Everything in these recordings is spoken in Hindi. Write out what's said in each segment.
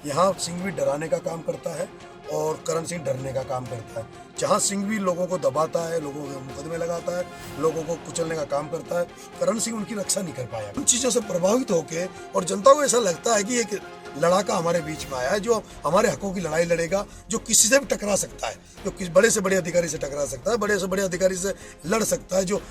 यहाँ सिंघवी डराने का काम करता है और करण सिंह डरने का काम करता है। जहाँ सिंघवी लोगों को दबाता है, लोगों के मुकदमे लगाता है, लोगों को कुचलने का काम करता है, करण सिंह उनकी रक्षा नहीं कर पाया। उन चीज़ों से प्रभावित होकर और जनता को ऐसा लगता है कि एक लड़ाका हमारे बीच में आया है जो हमारे हकों की लड़ाई लड़ेगा, जो किसी से भी टकरा सकता है, जो किसी बड़े से बड़े अधिकारी से टकरा सकता है, बड़े से बड़े अधिकारी से लड़ सकता है। जो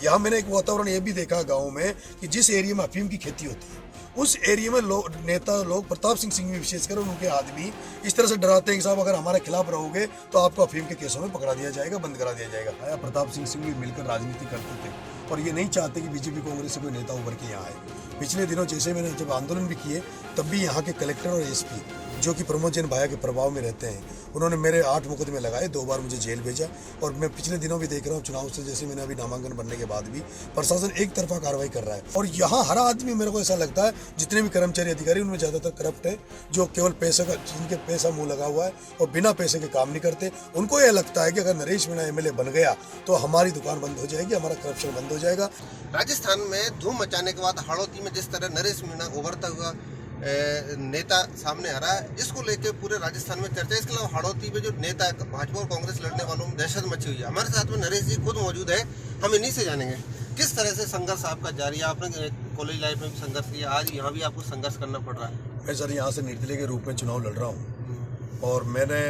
यहाँ मैंने एक वातावरण ये भी देखा गाँव में कि जिस एरिया में अफीम की खेती होती है उस एरिया में नेता लोग प्रताप सिंह सिंघवी विशेषकर उनके आदमी इस तरह से डराते हैं कि साहब अगर हमारे खिलाफ रहोगे तो आपको अफीम के केसों में पकड़ा दिया जाएगा, बंद करा दिया जाएगा। आया प्रताप सिंह सिंघवी मिलकर राजनीति करते थे और ये नहीं चाहते कि बीजेपी कांग्रेस से कोई नेता उभर के यहाँ आए। पिछले दिनों जैसे मैंने जब आंदोलन भी किए तब भी यहाँ के कलेक्टर और एसपी जो कि प्रमोद जैन भाया के प्रभाव में रहते हैं, उन्होंने मेरे 8 मुकदमे लगाए, 2 बार मुझे जेल भेजा। और मैं पिछले दिनों भी देख रहा हूँ चुनाव से जैसे मैंने अभी नामांकन बनने के बाद भी प्रशासन एक तरफा कार्रवाई कर रहा है। और यहाँ हर आदमी मेरे को ऐसा लगता है जितने भी कर्मचारी अधिकारी उनमें ज़्यादातर करप्ट है, जो केवल पैसे का जिनके पैसा मुँह लगा हुआ है और बिना पैसे के काम नहीं करते। उनको यह लगता है कि अगर नरेश मीणा एमएलए बन गया तो हमारी दुकान बंद हो जाएगी, हमारा करप्शन बंद हो जाएगा। राजस्थान में धूम मचाने के बाद हाड़ौती में जिस तरह नरेश मीणा उभरता हुआ नेता सामने आ रहा है, इसको लेके पूरे राजस्थान में चर्चा। इसके अलावा हाड़ौती में जो नेता भाजपा और कांग्रेस लड़ने वालों में दहशत मची हुई है। हमारे साथ में नरेश जी खुद मौजूद है, हम इन्हीं से जानेंगे किस तरह से संघर्ष आपका जारी है। आपने कॉलेज लाइफ में भी संघर्ष किया, आज यहाँ भी आपको संघर्ष करना पड़ रहा है। मैं सर यहाँ से निर्दलीय के रूप में चुनाव लड़ रहा हूँ और मैंने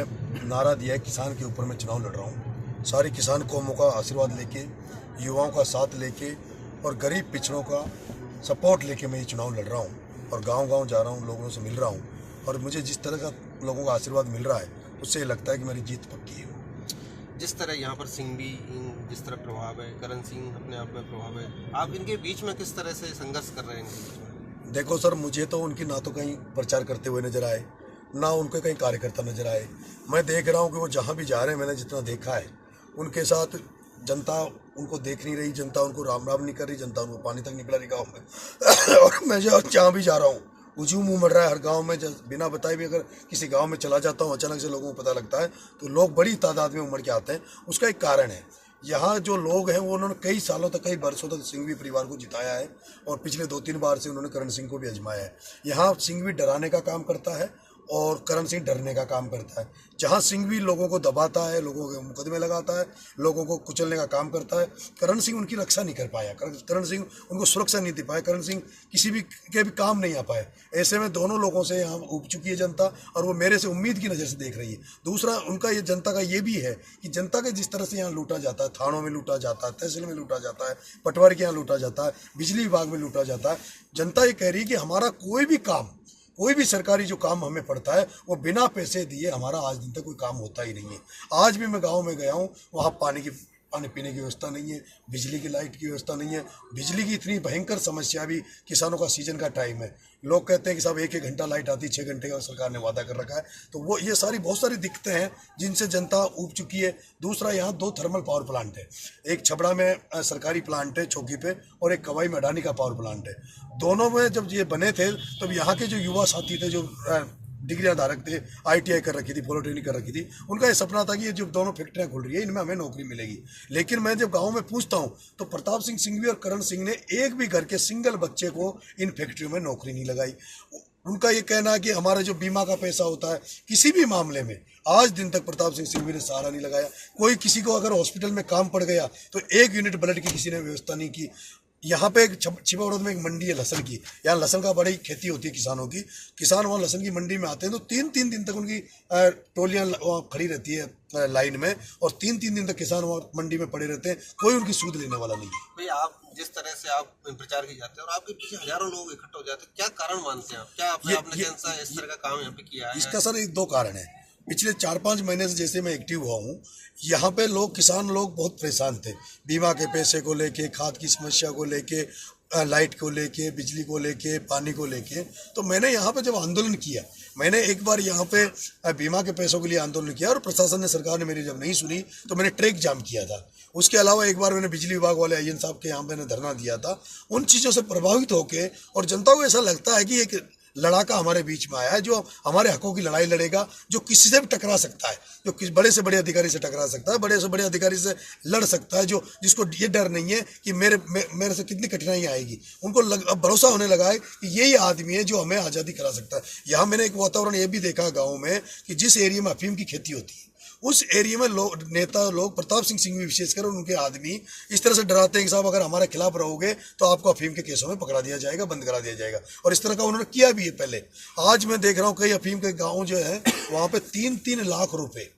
नारा दिया है किसान के ऊपर मैं चुनाव लड़ रहा हूँ। सारी किसान कौमों का आशीर्वाद लेके, युवाओं का साथ लेके और गरीब पिछड़ों का सपोर्ट लेके मैं ये चुनाव लड़ रहा हूँ और गांव-गांव जा रहा हूँ, लोगों से मिल रहा हूँ। और मुझे जिस तरह का लोगों का आशीर्वाद मिल रहा है उससे लगता है कि मेरी जीत पक्की है। जिस तरह यहाँ पर सिंघवी जिस तरह प्रभाव है, करण सिंह अपने आप में प्रभाव है, आप इनके बीच में किस तरह से संघर्ष कर रहे हैं? देखो सर, मुझे तो उनकी ना तो कहीं प्रचार करते हुए नजर आए, ना उनके कहीं कार्यकर्ता नजर आए। मैं देख रहा हूँ कि वो जहाँ भी जा रहे हैं, मैंने जितना देखा है उनके साथ जनता उनको देख नहीं रही, जनता उनको राम राम नहीं कर रही, जनता उनको पानी तक निकला रही गाँव में। और मैं जहाँ भी जा रहा हूँ उजू मुँह मर रहा है हर गांव में। बिना बताए भी अगर किसी गांव में चला जाता हूँ, अचानक से लोगों को पता लगता है तो लोग बड़ी तादाद में उमड़ के आते हैं। उसका एक कारण है, यहाँ जो लोग हैं वो उन्होंने कई सालों तक, कई बरसों तक सिंघवी परिवार को जिताया है और पिछले 2-3 बार से उन्होंने करण सिंह को भी आजमाया है। यहाँ सिंघवी डराने का काम करता है और करण सिंह डरने का काम करता है। जहाँ सिंघवी लोगों को दबाता है, लोगों के मुकदमे लगाता है, लोगों को कुचलने का काम करता है, करण सिंह उनकी रक्षा नहीं कर पाया, करण सिंह उनको सुरक्षा नहीं दे पाया, करण सिंह किसी भी के भी काम नहीं आ पाए। ऐसे में दोनों लोगों से यहाँ उब चुकी है जनता और वो मेरे से उम्मीद की नज़र से देख रही है। दूसरा उनका ये जनता का ये भी है कि जनता के जिस तरह से यहाँ लूटा जाता है, थानों में लूटा जाता है, तहसील में लूटा जाता है, पटवारी के यहाँ लूटा जाता है, बिजली विभाग में लूटा जाता है, जनता ये कह रही है कि हमारा कोई भी सरकारी जो काम हमें पड़ता है वो बिना पैसे दिए हमारा आज दिन तक कोई काम होता ही नहीं है। आज भी मैं गांव में गया हूँ, वहाँ पानी पीने की व्यवस्था नहीं है, बिजली की लाइट की व्यवस्था नहीं है। बिजली की इतनी भयंकर समस्या भी, किसानों का सीजन का टाइम है, लोग कहते हैं कि साहब 1-1 घंटा लाइट आती, 6 घंटे का सरकार ने वादा कर रखा है। तो वो ये बहुत सारी दिक्कतें हैं जिनसे जनता ऊब चुकी है। दूसरा, यहाँ 2 थर्मल पावर प्लांट है, एक छबड़ा में सरकारी प्लांट है चौकी पे और एक कवाई में अडानी का पावर प्लांट है। दोनों में जब ये बने थे तब यहाँ के जो युवा साथी थे, जो डिग्रियां धारक थे, ITI कर रखी थी, पॉलिटेक्निक कर रखी थी, उनका ये सपना था कि ये जो दोनों फैक्ट्रियां खुल रही है इनमें हमें नौकरी मिलेगी। लेकिन मैं जब गांव में पूछता हूं तो प्रताप सिंह सिंघवी और करण सिंह ने एक भी घर के सिंगल बच्चे को इन फैक्ट्रियों में नौकरी नहीं लगाई। उनका ये कहना है कि हमारा जो बीमा का पैसा होता है किसी भी मामले में आज दिन तक प्रताप सिंह सिंघवी ने सहारा नहीं लगाया। कोई किसी को अगर हॉस्पिटल में काम पड़ गया तो 1 यूनिट ब्लड की किसी ने व्यवस्था नहीं की। यहाँ पे एक छिपावड़द में एक मंडी है लहसन की, यहाँ लहसन का बड़ी खेती होती है किसानों की। किसान वहाँ लहसन की मंडी में आते हैं तो 3-3 दिन तक उनकी टोलियाँ वहाँ खड़ी रहती है लाइन में और 3-3 दिन तक किसान वहाँ मंडी में पड़े रहते हैं, कोई उनकी सूद लेने वाला नहीं है। भाई, आप जिस तरह से आप प्रचार की जाते हैं और आपके पीछे हजारों लोग इकट्ठे हो जाते हैं, क्या कारण मानते हैं आप? क्या आपने इस तरह का काम यहाँ पे किया है? इसका सर 2 कारण है। पिछले 4-5 महीने से जैसे मैं एक्टिव हुआ हूँ, यहाँ पे किसान लोग बहुत परेशान थे, बीमा के पैसे को लेके, खाद की समस्या को लेके, लाइट को लेके, बिजली को लेके, पानी को लेके। तो मैंने यहाँ पे जब आंदोलन किया, मैंने एक बार यहाँ पे बीमा के पैसों के लिए आंदोलन किया और प्रशासन ने, सरकार ने मेरी जब नहीं सुनी तो मैंने ट्रैक जाम किया था। उसके अलावा एक बार मैंने बिजली विभाग वाले IN साहब के यहाँ मैंने धरना दिया था। उन चीज़ों से प्रभावित होकर और जनता को ऐसा लगता है कि एक लड़ाका हमारे बीच में आया है, जो हमारे हकों की लड़ाई लड़ेगा, जो किसी से भी टकरा सकता है, जो किसी बड़े से बड़े अधिकारी से टकरा सकता है, बड़े से बड़े अधिकारी से लड़ सकता है, जो जिसको ये डर नहीं है कि मेरे से कितनी कठिनाई आएगी। उनको अब भरोसा होने लगा है कि यही आदमी है जो हमें आज़ादी करा सकता है। यहाँ मैंने एक वातावरण ये भी देखा गाँव में कि जिस एरिया में अफीम की खेती होती है, उस एरिया में नेता लोग, प्रताप सिंह भी विशेषकर उनके आदमी इस तरह से डराते हैं कि साहब अगर हमारे खिलाफ रहोगे तो आपको अफीम के केसों में पकड़ा दिया जाएगा, बंद करा दिया जाएगा। और इस तरह का उन्होंने किया भी है पहले। आज मैं देख रहा हूँ कई अफीम के गाँव जो है वहाँ पे 3-3 लाख रुपए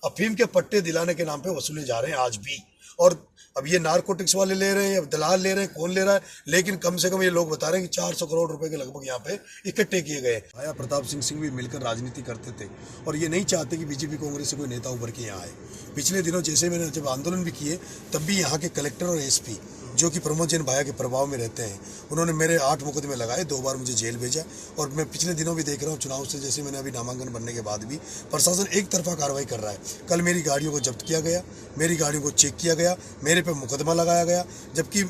अफीम के पट्टे दिलाने के नाम पे वसूले जा रहे हैं आज भी। और अब ये नारकोटिक्स वाले ले रहे हैं या दलाल ले रहे हैं, कौन ले रहा है, लेकिन कम से कम ये लोग बता रहे हैं कि 400 करोड़ रुपए के लगभग यहाँ पे इकट्ठे किए गए। आया प्रताप सिंह भी मिलकर राजनीति करते थे और ये नहीं चाहते कि बीजेपी कांग्रेस से कोई नेता उभर के यहाँ आए। पिछले दिनों जैसे मैंने जब आंदोलन भी किए तब भी यहाँ के कलेक्टर और एसपी जो कि प्रमोद जैन भाया के प्रभाव में रहते हैं, उन्होंने मेरे 8 मुकदमे लगाए, 2 बार मुझे जेल भेजा। और मैं पिछले दिनों भी देख रहा हूँ चुनाव से जैसे मैंने अभी नामांकन बनने के बाद भी प्रशासन एक तरफा कार्रवाई कर रहा है। कल मेरी गाड़ियों को जब्त किया गया, मेरी गाड़ियों को चेक किया गया, मेरे पे मुकदमा लगाया गया। जबकि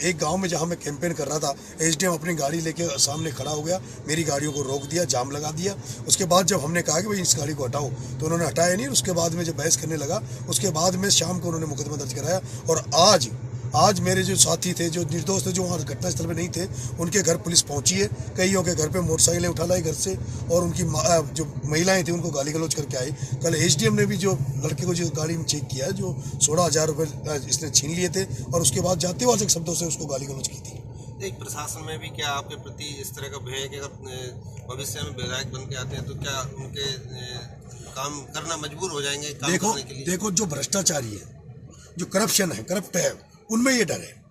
एक गांव में जहां मैं कैंपेन कर रहा था, एसडीएम अपनी गाड़ी लेके सामने खड़ा हो गया, मेरी गाड़ियों को रोक दिया, जाम लगा दिया। उसके बाद जब हमने कहा कि भाई इस गाड़ी को हटाओ तो उन्होंने हटाया नहीं। उसके बाद में जब बहस करने लगा उसके बाद में शाम को उन्होंने मुकदमा दर्ज कराया। और आज मेरे जो साथी थे, जो निर्दोष थे, जो वहाँ घटनास्थल में नहीं थे, उनके घर पुलिस पहुंची है। कईयों के घर पे मोटरसाइकिलें उठा लाई घर से और उनकी जो महिलाएं थी उनको गाली गलौज करके आई। कल एसडीएम ने भी जो लड़के को जो गाड़ी में चेक किया, जो 16,000 रुपये इसने छीन लिए थे और उसके बाद जातिवाचक शब्दों से उसको गाली गलौज की थी। एक प्रशासन में भी क्या आपके प्रति इस तरह का भय है कि अगर भविष्य में विधायक बन के आते हैं तो क्या उनके काम करना मजबूर हो जाएंगे काम करने के लिए? देखो जो भ्रष्टाचारी है, जो करप्शन है, करप्ट है, उनमें ये डर है।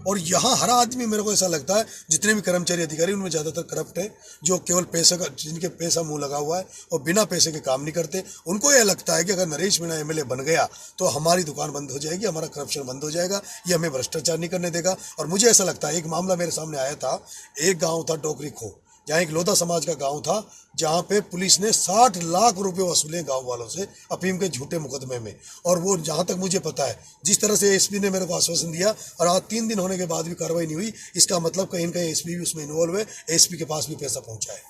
और यहाँ हर आदमी, मेरे को ऐसा लगता है जितने भी कर्मचारी अधिकारी उनमें ज़्यादातर करप्ट है, जो केवल पैसे का, जिनके पैसा मुंह लगा हुआ है और बिना पैसे के काम नहीं करते। उनको यह लगता है कि अगर नरेश मीणा एमएलए बन गया तो हमारी दुकान बंद हो जाएगी, हमारा करप्शन बंद हो जाएगा, ये हमें भ्रष्टाचार नहीं करने देगा। और मुझे ऐसा लगता है, एक मामला मेरे सामने आया था, एक गाँव था डोकरी खो, जहाँ एक लोधा समाज का गांव था, जहाँ पे पुलिस ने 60 लाख रुपए वसूले गांव वालों से अफीम के झूठे मुकदमे में। और वो जहाँ तक मुझे पता है, जिस तरह से एसपी ने मेरे को आश्वासन दिया और आज 3 दिन होने के बाद भी कार्रवाई नहीं हुई, इसका मतलब कहीं न कहीं एसपी भी उसमें इन्वॉल्व है, एसपी के पास भी पैसा पहुंचा है।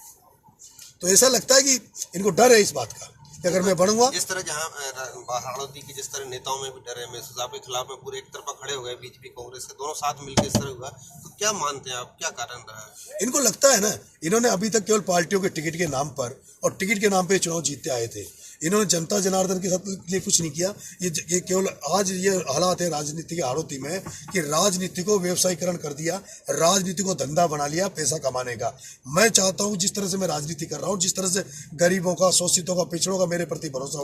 तो ऐसा लगता है कि इनको डर है इस बात का कि अगर मैं बनूंगा, जिस तरह जहाँ हाड़ौती की जिस तरह नेताओं में भी डर है, महसूस आपके खिलाफ में पूरे एक तरफा खड़े हो गए, बीजेपी कांग्रेस के दोनों साथ मिलकर इस तरह हुआ, तो क्या मानते हैं आप, क्या कारण रहा है? इनको लगता है ना, इन्होंने अभी तक केवल पार्टियों के टिकट के नाम पर और टिकट के नाम पे चुनाव जीतते आए थे। इन्होंने जनता जनार्दन के साथ लिए कुछ नहीं किया। ये केवल आज ये हालात है राजनीति के हाड़ौती में कि राजनीति को व्यवसायीकरण कर दिया, राजनीति को धंधा बना लिया पैसा कमाने का। मैं चाहता हूँ जिस तरह से मैं राजनीति कर रहा हूँ, जिस तरह से गरीबों का, शोषितों का, पिछड़ों का मेरे प्रति भरोसा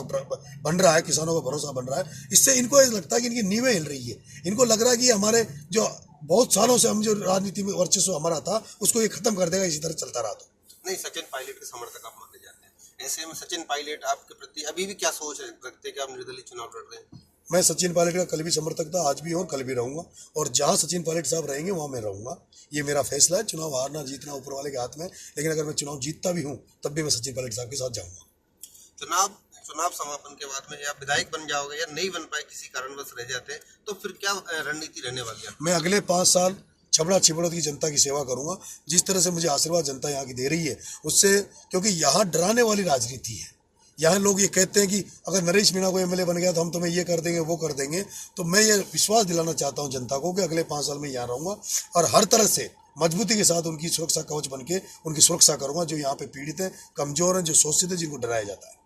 बन रहा है, किसानों का भरोसा बन रहा है, इससे इनको ऐसा लगता है कि इनकी नींवें हिल रही है। इनको लग रहा है कि हमारे जो बहुत सालों से हम जो राजनीति में वर्चस्व हमारा था उसको ये खत्म कर देगा, इसी तरह चलता रहा तो। नहीं, सचिन पायलट के समर्थक आप माने जाते हैं, ऐसे में सचिन पायलट आपके प्रति अभी भी क्या सोच रखते हैं कि आप निर्दलीय चुनाव लड़ रहे हैं? मैं सचिन पायलट का कल भी समर्थक था, आज भी हूँ और कल भी रहूंगा। और जहाँ सचिन पायलट साहब रहेंगे वहाँ मैं रहूंगा। ये मेरा फैसला है। चुनाव हारना जीतना ऊपर वाले के हाथ में, लेकिन अगर मैं चुनाव जीतता भी हूँ तब भी मैं सचिन पायलट साहब के साथ जाऊँगा। चुनाव समापन के बाद में या विधायक बन जाओगे या नहीं बन पाए, किसी कारणवश रह जाते हैं, तो फिर क्या रणनीति रहने वाली है? मैं अगले 5 साल छबड़ा छिबड़ोद की जनता की सेवा करूंगा। जिस तरह से मुझे आशीर्वाद जनता यहाँ की दे रही है उससे, क्योंकि यहाँ डराने वाली राजनीति है। यहाँ लोग ये कहते हैं कि अगर नरेश मीणा को एमएलए बन गया तो हम तुम्हें ये कर देंगे, वो कर देंगे। तो मैं ये विश्वास दिलाना चाहता हूँ जनता को कि अगले 5 साल में यहाँ रहूँगा और हर तरह से मजबूती के साथ उनकी सुरक्षा कवच बन के उनकी सुरक्षा करूँगा, जो यहाँ पे पीड़ित हैं, कमजोर हैं, जो शोषित है, जिनको डराया जाता है।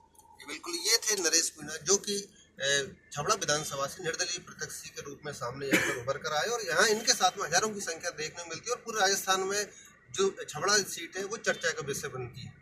बिल्कुल, ये थे नरेश मीणा, जो कि छबड़ा विधानसभा से निर्दलीय प्रत्याशी के रूप में सामने यहाँ पर उभर कर आए और यहाँ इनके साथ में हजारों की संख्या देखने को मिलती है और पूरे राजस्थान में जो छबड़ा सीट है वो चर्चा का विषय बनती है।